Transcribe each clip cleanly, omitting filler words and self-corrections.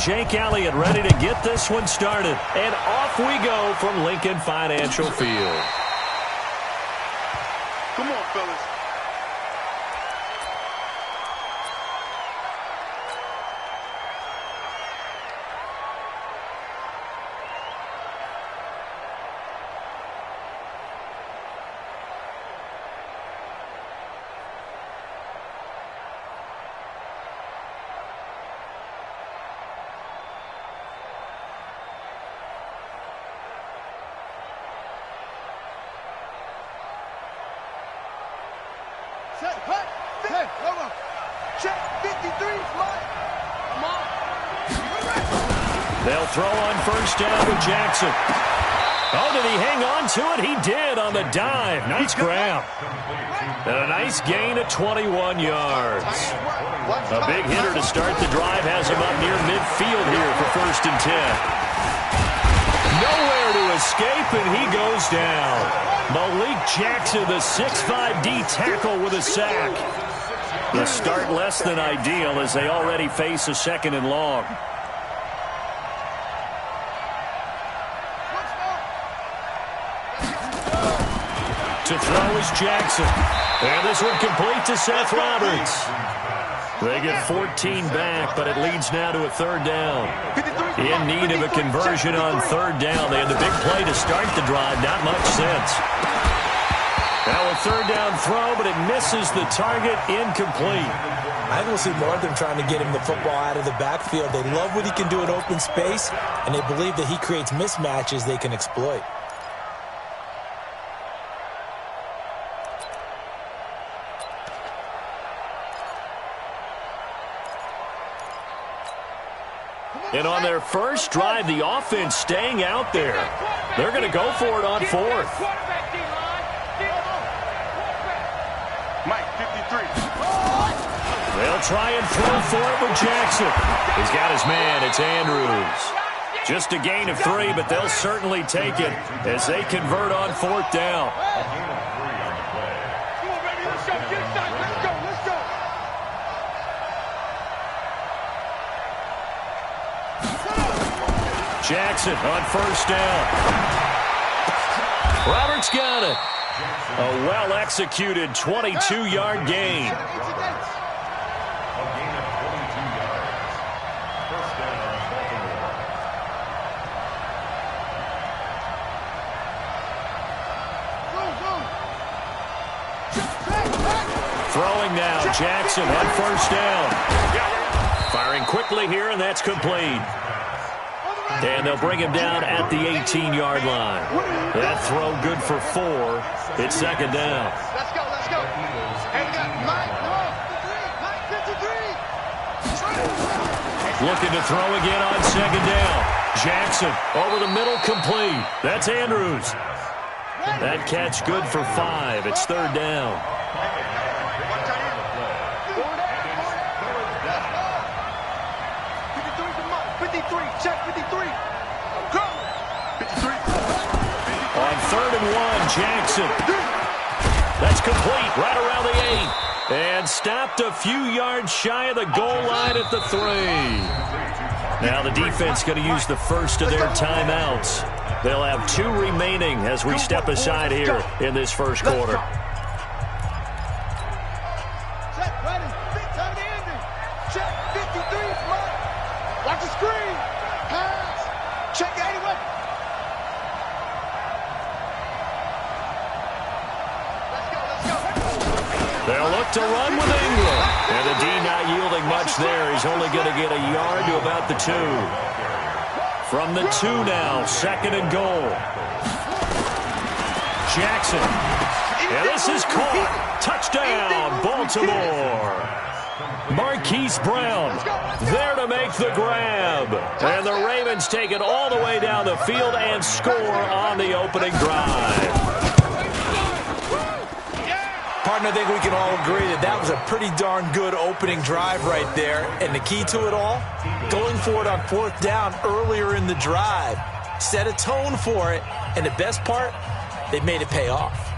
Jake Elliott ready to get this one started. And off we go from Lincoln Financial Field. Come on, fellas. They'll throw on first down to Jackson. Oh, did he hang on to it? He did on the dive. Nice grab. And a nice gain of 21 yards. A big hitter to start the drive has him up near midfield here for 1st and 10. Nowhere to escape, and he goes down. Malik Jackson, the 6'5" D tackle with a sack. The start less than ideal as they already face a 2nd and long. To throw is Jackson. And this one complete to Seth Roberts. They get 14 back, but it leads now to a 3rd down. In need of a conversion on 3rd down. They had the big play to start the drive. Not much sense. Now a 3rd down throw, but it misses the target. Incomplete. I think we'll see more of them trying to get him the football out of the backfield. They love what he can do in open space, and they believe that he creates mismatches they can exploit. And on their first drive, the offense staying out there. They're going to go for it on 4th. Mike, 53. They'll try and throw for it with Jackson. He's got his man. It's Andrews. Just a gain of 3, but they'll certainly take it as they convert on 4th down. Jackson on first down. Roberts got it. A well-executed 22-yard gain. Throwing now, Jackson on first down. Firing quickly here, and that's complete. And they'll bring him down at the 18-yard line. That throw good for 4. It's 2nd down. Let's go, let's go. Hey, we got Mike 53. Looking to throw again on 2nd down. Jackson over the middle, complete. That's Andrews. That catch good for 5. It's 3rd down. Check 53. Go. 53. On 3rd and 1, Jackson. That's complete right around the 8. And stopped a few yards shy of the goal line at the 3. Now the defense going to use the first of their timeouts. They'll have 2 remaining as we step aside here in this first quarter. Check, ready. Big time to end it. Check 53. Watch the screen. Pass. Check 81. Let's go, let's go. They'll look to run with Ingram. And the D not yielding much there. He's only going to get a yard to about the 2. From the 2 now, 2nd and goal. Jackson. And this is caught. Touchdown, Baltimore. Marquise Brown there to make the grab. And the Ravens take it all the way down the field and score on the opening drive. Partner, I think we can all agree that that was a pretty darn good opening drive right there. And the key to it all, going for it on 4th down earlier in the drive. Set a tone for it. And the best part, they made it pay off.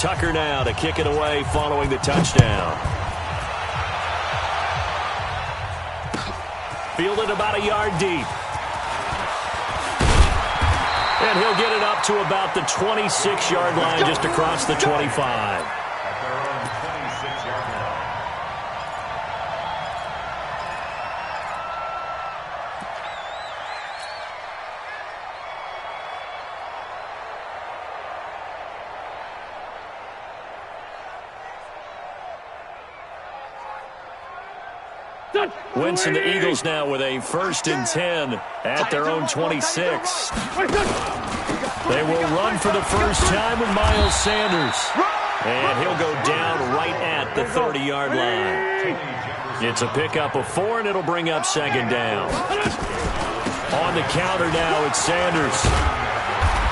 Tucker now to kick it away following the touchdown. Fielded about a yard deep. And he'll get it up to about the 26-yard line, just across the 25. Wentz and the Eagles now with a 1st and 10 at their own 26. They will run for the first time with Miles Sanders. And he'll go down right at the 30-yard line. It's a pickup of 4, and it'll bring up 2nd down. On the counter now, it's Sanders.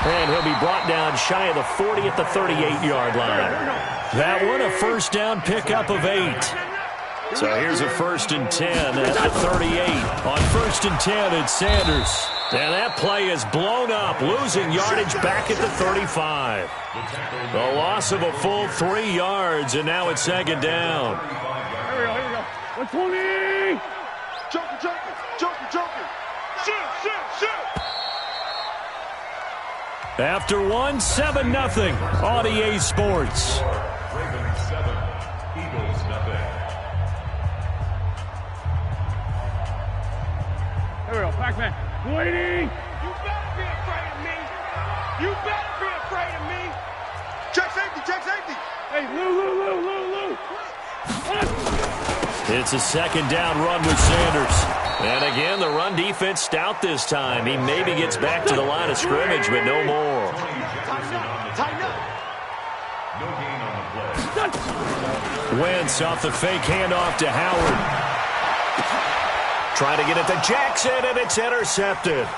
And he'll be brought down shy of the 40 at the 38-yard line. That one, a 1st down pickup of 8. So here's a 1st and 10 at the 38. On 1st and 10, it's Sanders. And that play is blown up, losing yardage back at the 35. The loss of a full 3 yards, and now it's 2nd down. Here we go. 120. Joker. Shoot. After 1, 7-0 on EA Sports. Ravens 7, Eagles nothing. Here we go. Pac-Man. 180. You better be afraid of me. Check safety. Hey, Lou. It's a 2nd down run with Sanders. And again, the run defense stout this time. He maybe gets back to the line of scrimmage, but no more. Tighten up. No gain on the play. Wentz off the fake handoff to Howard. Trying to get it to Jackson, and it's intercepted.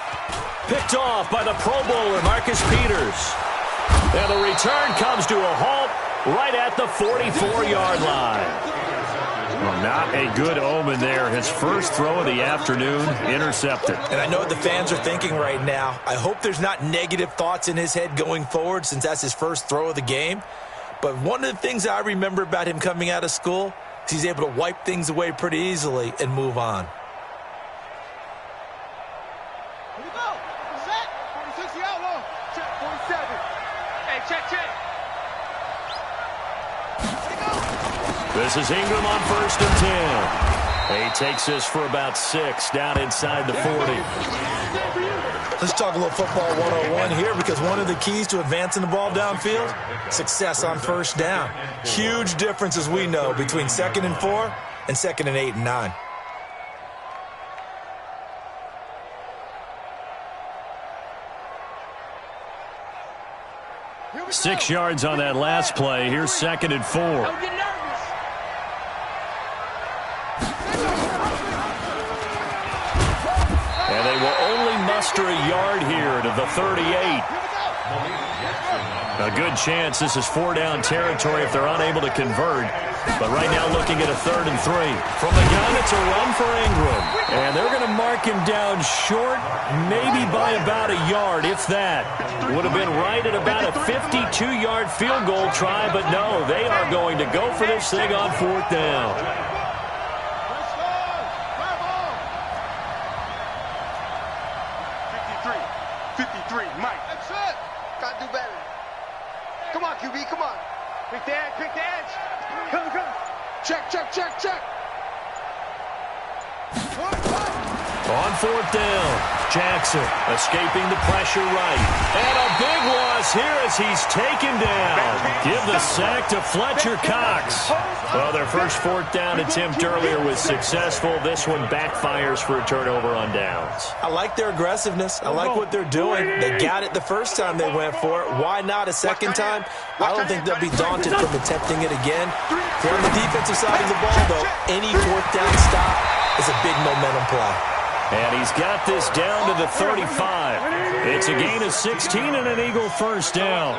Picked off by the Pro Bowler, Marcus Peters. And the return comes to a halt right at the 44-yard line. Well, not a good omen there. His first throw of the afternoon, intercepted. And I know what the fans are thinking right now. I hope there's not negative thoughts in his head going forward since that's his first throw of the game. But one of the things I remember about him coming out of school is he's able to wipe things away pretty easily and move on. Here we go. Set. 46 the outlaw. Check 47. Hey, check. This is Ingram on 1st and 10. He takes this for about 6 down inside the 40. Let's talk a little football 101 here, because one of the keys to advancing the ball downfield, success on 1st down. Huge difference, as we know, between 2nd and 4 and 2nd and 8 and 9. Here we 6 go. yards on that last play. Here's 2nd and 4. Don't get nervous. And they will only muster a yard here to the 38. A good chance this is 4-down territory if they're unable to convert. But right now looking at a 3rd and 3. From the gun, it's a run for Ingram. And they're going to mark him down short, maybe by about a yard, if that. Would have been right at about a 52-yard field goal try, but no, they are going to go for this thing on 4th down. 53, Mike. That's it. Gotta do better. Come on, QB, come on. Pick the edge. Come. Check. On 4th down, Jackson escaping the pressure right. And a big loss here as he's taken down. Give the sack to Fletcher Cox. Well, their first 4th down attempt earlier was successful. This one backfires for a turnover on downs. I like their aggressiveness. I like what they're doing. They got it the first time they went for it. Why not a second time? I don't think they'll be daunted from attempting it again. They're on the defensive side of the ball, though. Any 4th down stop is a big momentum play. And he's got this down to the 35. It's a gain of 16 and an Eagle 1st down.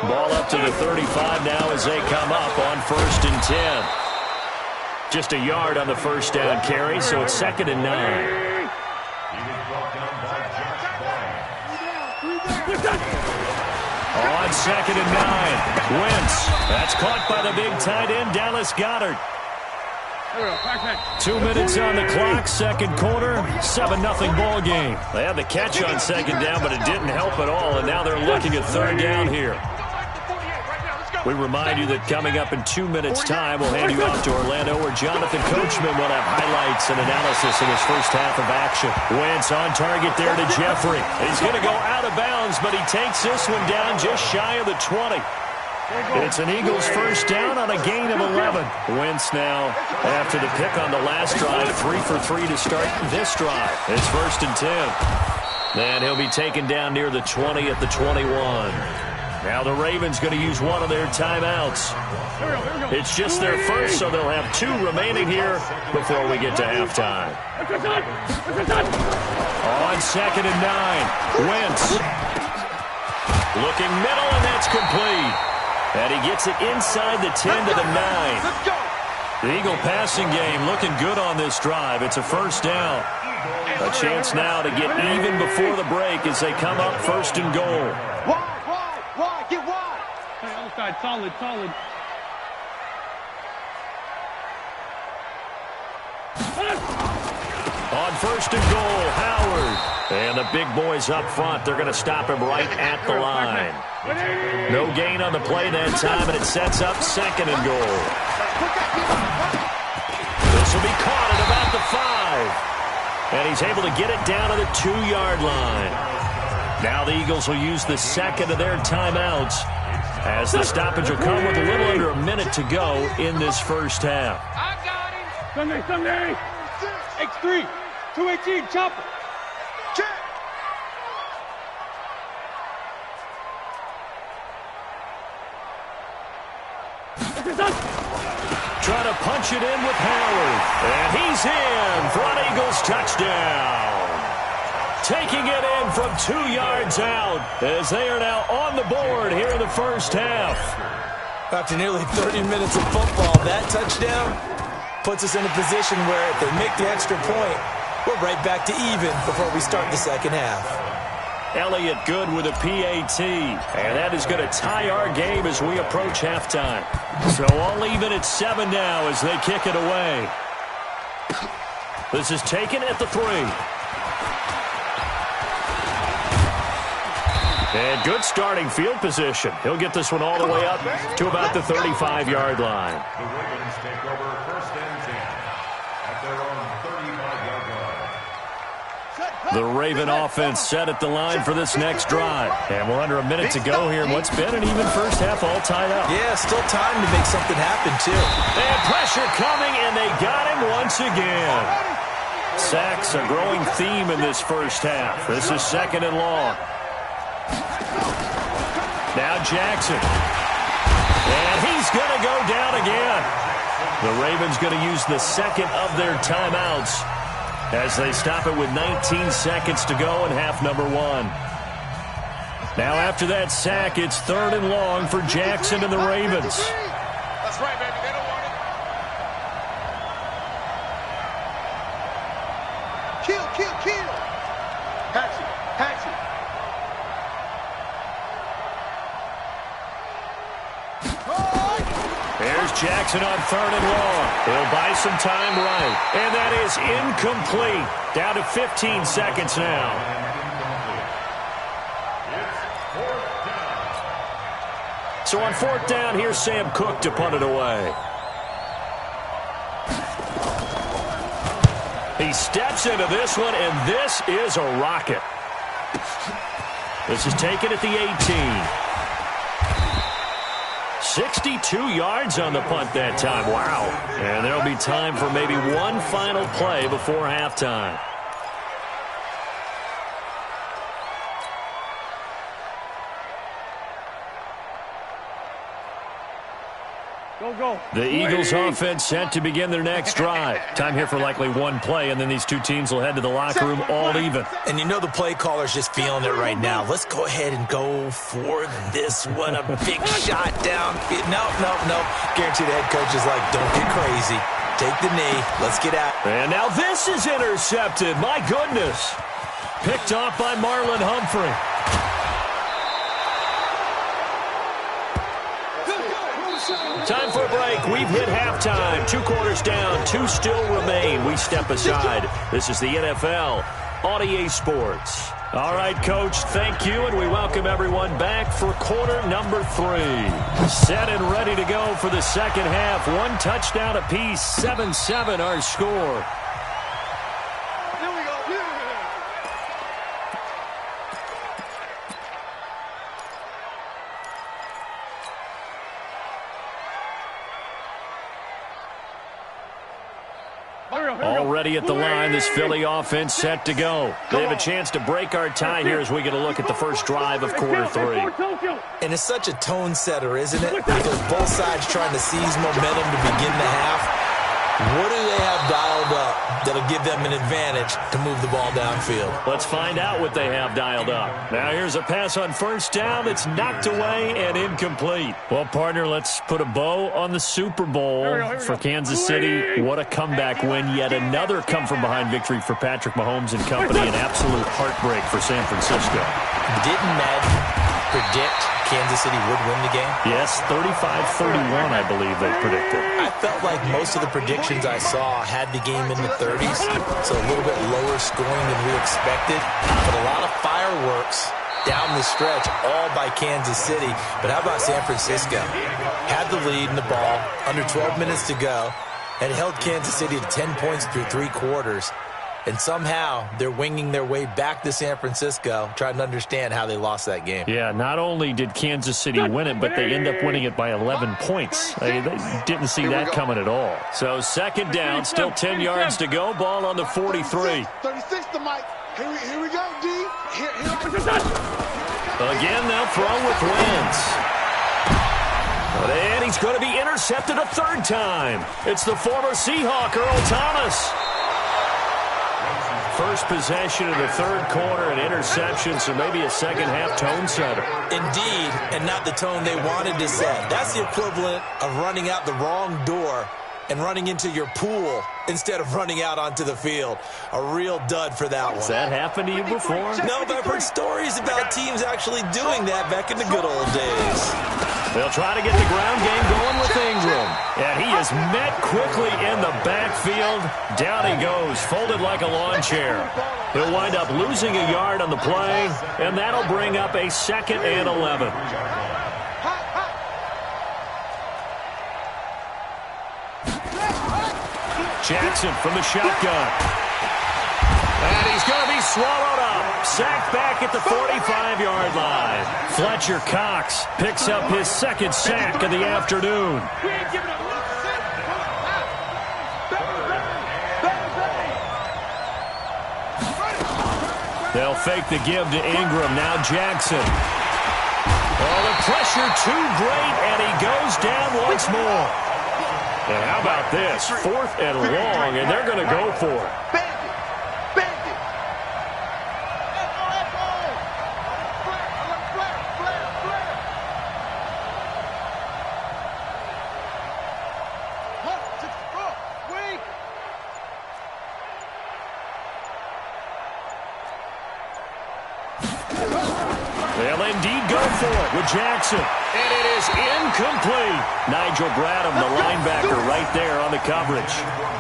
Ball up to the 35 now as they come up on 1st and 10. Just a yard on the 1st down carry, so it's 2nd and 9. On 2nd and 9. Wentz. That's caught by the big tight end, Dallas Goedert. 2 minutes on the clock, second quarter, 7-0 ball game. They had the catch on second down, but it didn't help at all, and now they're looking at third down here. We remind you that coming up in 2 minutes' time, we'll hand you off to Orlando, where Jonathan Coachman will have highlights and analysis of his first half of action. Wentz on target there to Jeffrey. He's going to go out of bounds, but he takes this one down just shy of the 20. It's an Eagles first down on a gain of 11. Wentz now, after the pick on the last drive, 3 for 3 to start this drive. It's 1st and 10. And he'll be taken down near the 20 at the 21. Now the Ravens going to use one of their timeouts. It's just their first, so they'll have 2 remaining here before we get to halftime. On 2nd and 9, Wentz. Looking middle, and that's complete. And he gets it inside the 10 to the 9. The Eagle passing game looking good on this drive. It's a first down. A chance now to get even before the break as they come up 1st and goal. Wide, get wide. Hey, other side, solid. On 1st and goal, Howard. And the big boys up front, they're going to stop him right at the line. No gain on the play that time, and it sets up 2nd and goal. This will be caught at about the 5. And he's able to get it down to the 2-yard line. Now the Eagles will use the second of their timeouts, as the stoppage will come with a little under a minute to go in this first half. I got him. Sunday. X3, 218, chopper. Check. Trying to punch it in with Howard. And he's in for an Eagles touchdown. Taking it in from 2 yards out as they are now on the board here in the first half. After nearly 30 minutes of football, that touchdown puts us in a position where if they make the extra point, we're right back to even before we start the second half. Elliott good with a PAT, and that is going to tie our game as we approach halftime. So all even at 7 now as they kick it away. This is taken at the 3. And good starting field position. He'll get this one all the way up to about the 35-yard line. The Ravens take over 1st and 10 at their own 35-yard line. The Raven offense set at the line for this next drive. And we're under a minute to go here in what's been an even first half, all tied up. Yeah, still time to make something happen, too. And pressure coming, and they got him once again. Sacks a growing theme in this first half. This is 2nd and long. Now Jackson. And he's going to go down again. The Ravens going to use the second of their timeouts as they stop it with 19 seconds to go in half number 1. Now after that sack, it's 3rd and long for Jackson and the Ravens. That's right, baby. They don't want it. Kill. Hatchet. There's Jackson on 3rd and long. He'll buy some time right. And that is incomplete. Down to 15 seconds now. So on 4th down, here's Sam Cook to punt it away. He steps into this one, and this is a rocket. This is taken at the 18. 62 yards on the punt that time. Wow. And there'll be time for maybe one final play before halftime. Go. The Eagles offense set to begin their next drive. Time here for likely one play, and then these two teams will head to the locker room all even. And you know the play caller's just feeling it right now. Let's go ahead and go for this one. A big shot down. No. Guarantee the head coach is like, don't get crazy. Take the knee. Let's get out. And now this is intercepted. My goodness. Picked off by Marlon Humphrey. halftime. 2 quarters down, 2 still remain. We step aside. This is the NFL on EA Sports. All right, Coach, thank you, and we welcome everyone back for quarter number 3. Set and ready to go for the second half. 1 touchdown apiece, 7-7 our score. Here we go. Already at the line, this Philly offense set to go. They have a chance to break our tie here as we get a look at the first drive of quarter 3. And it's such a tone setter, isn't it? Because both sides trying to seize momentum to begin the half. What do they have dialed up that'll give them an advantage to move the ball downfield? Let's find out what they have dialed up. Now here's a pass on first down. It's knocked away and incomplete. Well, partner, let's put a bow on the Super Bowl for Kansas City. What a comeback win. Yet another come-from-behind victory for Patrick Mahomes and company. An absolute heartbreak for San Francisco. Didn't Madden predict Kansas City would win the game? Yes, 35-31, I believe they predicted. I felt like most of the predictions I saw had the game in the 30s, so a little bit lower scoring than we expected, but a lot of fireworks down the stretch, all by Kansas City. But how about San Francisco? Had the lead in the ball, under 12 minutes to go, and held Kansas City to 10 points through 3 quarters. And somehow they're winging their way back to San Francisco, trying to understand how they lost that game. Yeah, not only did Kansas City win it, but they end up winning it by 11 points. They didn't see that coming at all. So second down, still 10 yards to go. Ball on the 43. 36 to Mike. Here we go, D. Again, they'll throw with Wentz. And he's going to be intercepted a 3rd time. It's the former Seahawk, Earl Thomas. First possession of the 3rd quarter, an interception, so maybe a second-half tone setter. Indeed, and not the tone they wanted to set. That's the equivalent of running out the wrong door and running into your pool instead of running out onto the field. A real dud for that one. Has that happened to you before? No, but I've heard stories about teams actually doing that back in the good old days. They'll try to get the ground game going with Ingram. And he is met quickly in the backfield. Down he goes, folded like a lawn chair. He'll wind up losing a yard on the play, and that'll bring up a 2nd and 11. Jackson from the shotgun. And he's going to be swallowed up. Sacked back at the 45-yard line. Fletcher Cox picks up his 2nd sack of the afternoon. They'll fake the give to Ingram. Now Jackson. Oh, the pressure too great, and he goes down once more. And how about this? 4th and long, and they're going to go for it. They'll indeed go for it with Jackson. And it is incomplete. Nigel Bradham, the linebacker, right there on the coverage.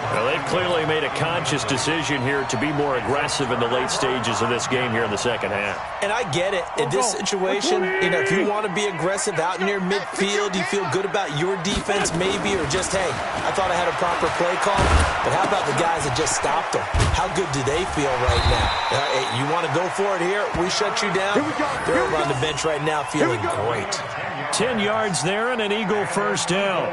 Well, they've clearly made a conscious decision here to be more aggressive in the late stages of this game here in the second half. And I get it. In this situation, if you want to be aggressive out near midfield, you feel good about your defense maybe, or just, hey, I thought I had a proper play call. But how about the guys that just stopped them? How good do they feel right now? Hey, you want to go for it here? We shut you down? They're over on the bench right now feeling great. 10 yards there and an Eagle first down.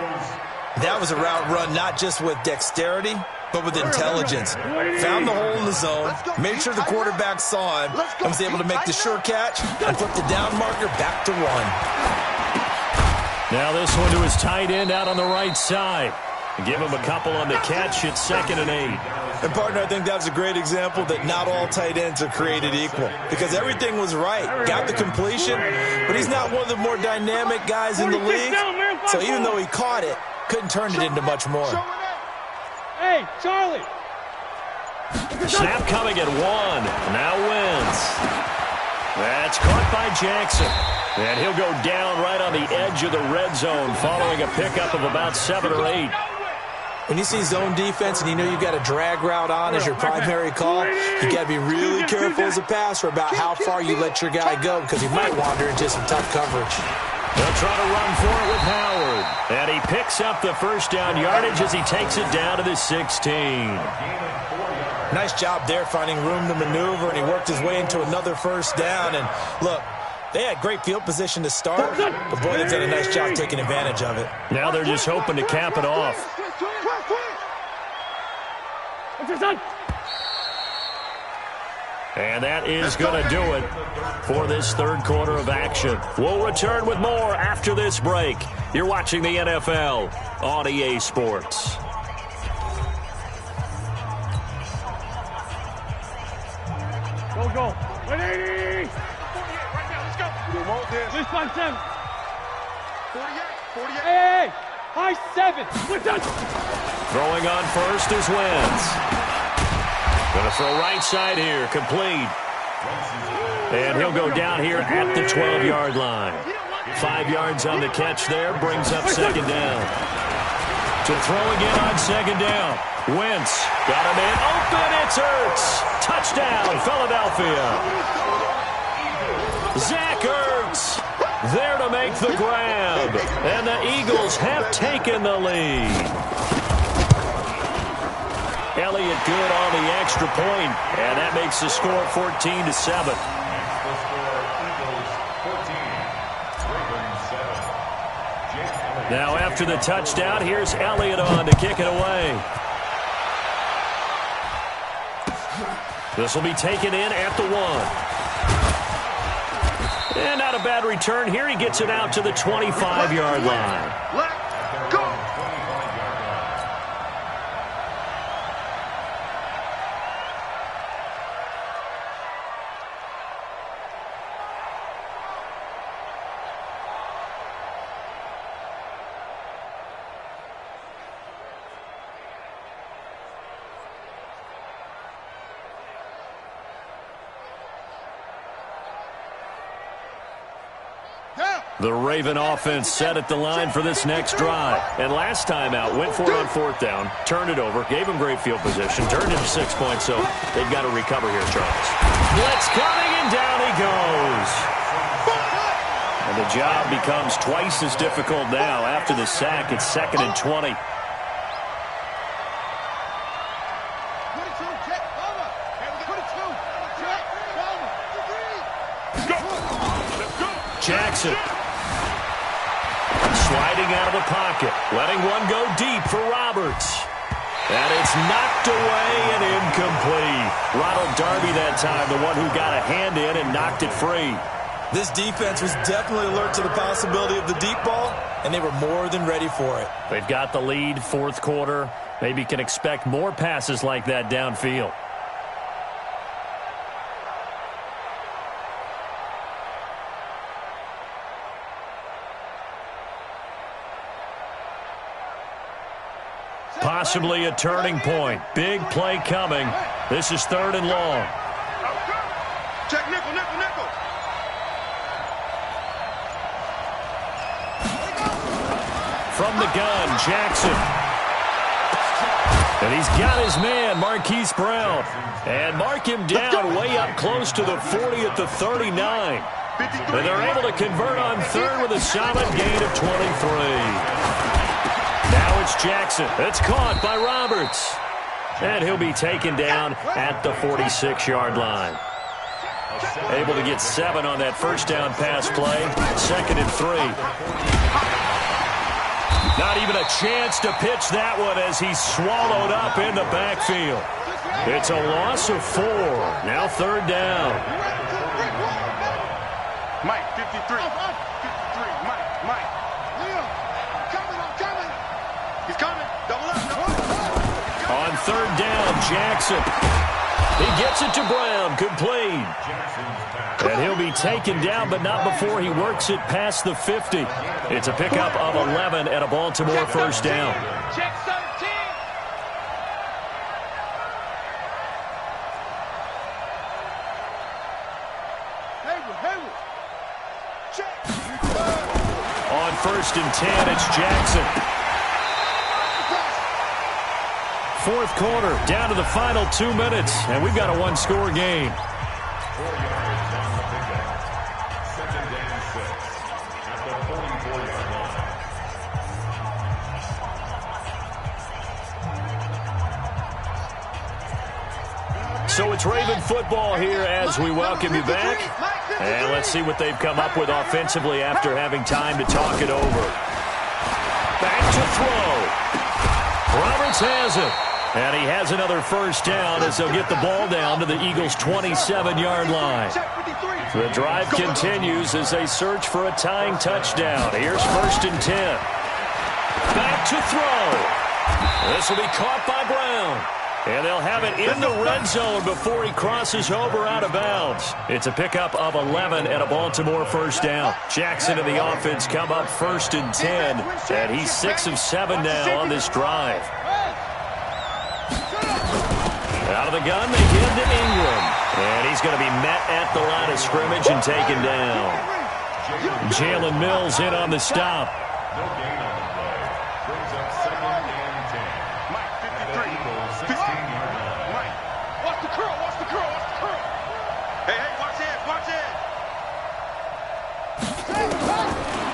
That was a route run not just with dexterity, but with intelligence. Found the hole in the zone, made sure the quarterback saw him, and was able to make the sure catch and flip the down marker back to 1. Now this one to his tight end out on the right side. Give him a couple on the catch. It's 2nd and 8. And, partner, I think that was a great example that not all tight ends are created equal, because everything was right. Got the completion, but he's not one of the more dynamic guys in the league. So even though he caught it, couldn't turn it into much more. Hey, Charlie. Snap coming at 1. Now Wentz. That's caught by Jackson. And he'll go down right on the edge of the red zone following a pickup of about 7 or 8. When you see zone defense and you know you've got a drag route on as your primary call, you got to be really careful as a passer about how far you let your guy go because he might wander into some tough coverage. They'll try to run for it with Howard. And he picks up the first down yardage as he takes it down to the 16. Nice job there finding room to maneuver, and he worked his way into another first down. And look, they had great field position to start, but boy, they've done a nice job taking advantage of it. Now they're just hoping to cap it off. And that is going to do it for this third quarter of action. We'll return with more after this break. You're watching the NFL on EA Sports. Go. 180. 48 right now. Let's go. We want this. This time 7. 48. Hey. High 7. We're done. Throwing on first is Wentz. Going to throw right side here. Complete. And he'll go down here at the 12-yard line. 5 yards on the catch there. Brings up second down. To throw again on second down. Wentz got a man open. It's Ertz. Touchdown, Philadelphia. Zach Ertz there to make the grab. And the Eagles have taken the lead. Elliott good on the extra point, and that makes the score 14-7. Now after the touchdown, here's Elliott on to kick it away. This will be taken in at the 1. And not a bad return here. He gets it out to the 25-yard line. Let's go. The Raven offense set at the line for this next drive. And last time out, went for it on fourth down, turned it over, gave him great field position, turned it to 6 points, so they've got to recover here, Charles. Blitz coming, and down he goes. And the job becomes twice as difficult now. After the sack, it's 2nd and 20. Jackson. Sliding out of the pocket, letting one go deep for Roberts. And it's knocked away and incomplete. Ronald Darby that time, the one who got a hand in and knocked it free. This defense was definitely alert to the possibility of the deep ball, and they were more than ready for it. They've got the lead, fourth quarter. Maybe can expect more passes like that downfield. Possibly a turning point. Big play coming. This is 3rd and long. Check nickel. From the gun, Jackson. And he's got his man, Marquise Brown. And mark him down way up close to the 40 at the 39. And they're able to convert on 3rd with a solid gain of 23. Now it's Jackson. It's caught by Roberts. And he'll be taken down at the 46-yard line. Able to get 7 on that first down pass play. 2nd and 3. Not even a chance to pitch that one as he's swallowed up in the backfield. It's a loss of 4. Now 3rd down. Mike, 53. 53. Mike. He's coming. Double up. On 3rd down, Jackson. He gets it to Brown. Complete. And he'll be taken down, but not before he works it past the 50. It's a pickup of 11 and a Baltimore first down. Check 13. Hayward. Check. On 1st and 10, it's Jackson. fourth quarter, down to the final 2 minutes, and we've got a one-score game. 4 yards on the pickup. Second and 6 at the 44-yard line. So it's Raven football here as we welcome you back. And let's see what they've come up with offensively after having time to talk it over. Back to throw. Roberts has it. And he has another first down as they'll get the ball down to the Eagles' 27-yard line. The drive continues as they search for a tying touchdown. Here's 1st and 10. Back to throw. This will be caught by Brown. And they'll have it in the red zone before he crosses over out of bounds. It's a pickup of 11 and a Baltimore first down. Jackson and the offense come up 1st and 10. And he's 6 of 7 now on this drive. Out of the gun, they give to Ingram. And he's going to be met at the line of scrimmage and taken down. Jalen Mills in on the stop. No gain on the play. Brings up 2nd and 10. Mike, 53. 16-yard line. Mike, watch the curl, watch the curl, watch the curl. Hey, watch it, watch it.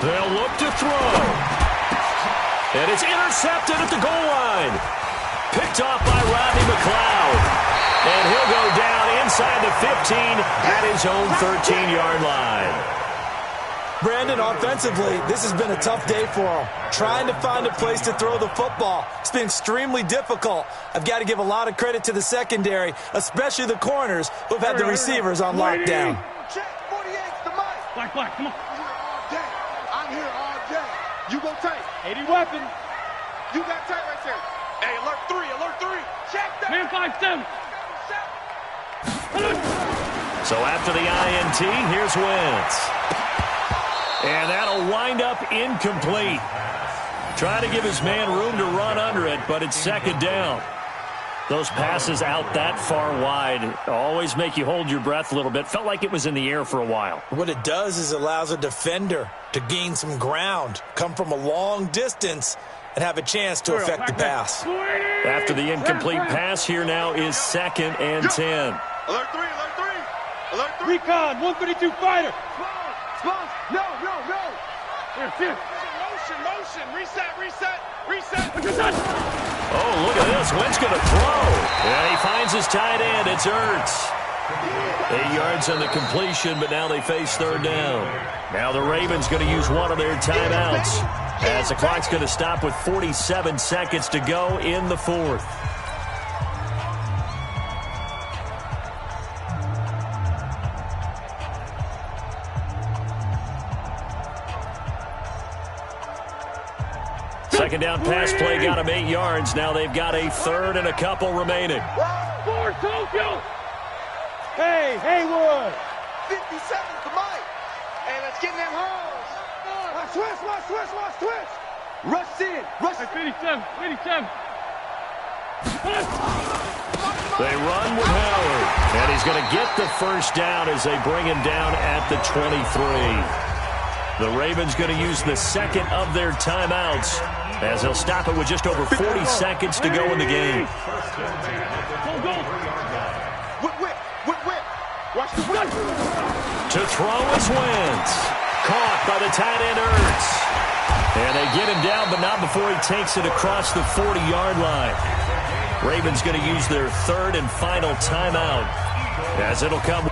They'll look to throw. And it's intercepted at the goal line. Picked off by Rodney McLeod. And he'll go down inside the 15 at his own 13-yard line. Brandon, offensively, this has been a tough day for him. Trying to find a place to throw the football. It's been extremely difficult. I've got to give a lot of credit to the secondary, especially the corners, who've had the receivers on lockdown. Check, 48's the Mike. Black, come on. I'm here all day. You go take. 80 weapon. You got take right there. Hey, alert 3, alert 3. Check that. Man 5-7. So after the INT, here's Wentz. And that'll wind up incomplete. Trying to give his man room to run under it, but it's 2nd down. Those passes out that far wide always make you hold your breath a little bit. Felt like it was in the air for a while. What it does is allows a defender to gain some ground, come from a long distance, and have a chance to affect the pass. After the incomplete pass, here now is 2nd and 10. Alert 3, alert 3. Alert 3. Recon, 132 fighter. Spons. No. Here. Motion. Reset. Oh, look at this. Wentz going to throw. And he finds his tight end. It's Ertz. 8 yards on the completion, but now they face 3rd down. Now the Ravens going to use one of their timeouts as the clock's going to stop with 47 seconds to go in the 4th. Second down pass play got him 8 yards. Now they've got a 3rd and a couple remaining. Forward, Tokyo. Hey, Haywood. 57's the Mike. Hey, let's get in them holes. Watch twist. Rush in. Hey, 57. They run with Howard. And he's going to get the first down as they bring him down at the 23. The Ravens going to use the 2nd of their timeouts as they'll stop it with just over 40 seconds to go in the game. Go. Whip. Watch the whip. To throw is Wentz. Caught by the tight end Ertz. And they get him down, but not before he takes it across the 40-yard line. Ravens going to use their 3rd and final timeout as it'll come.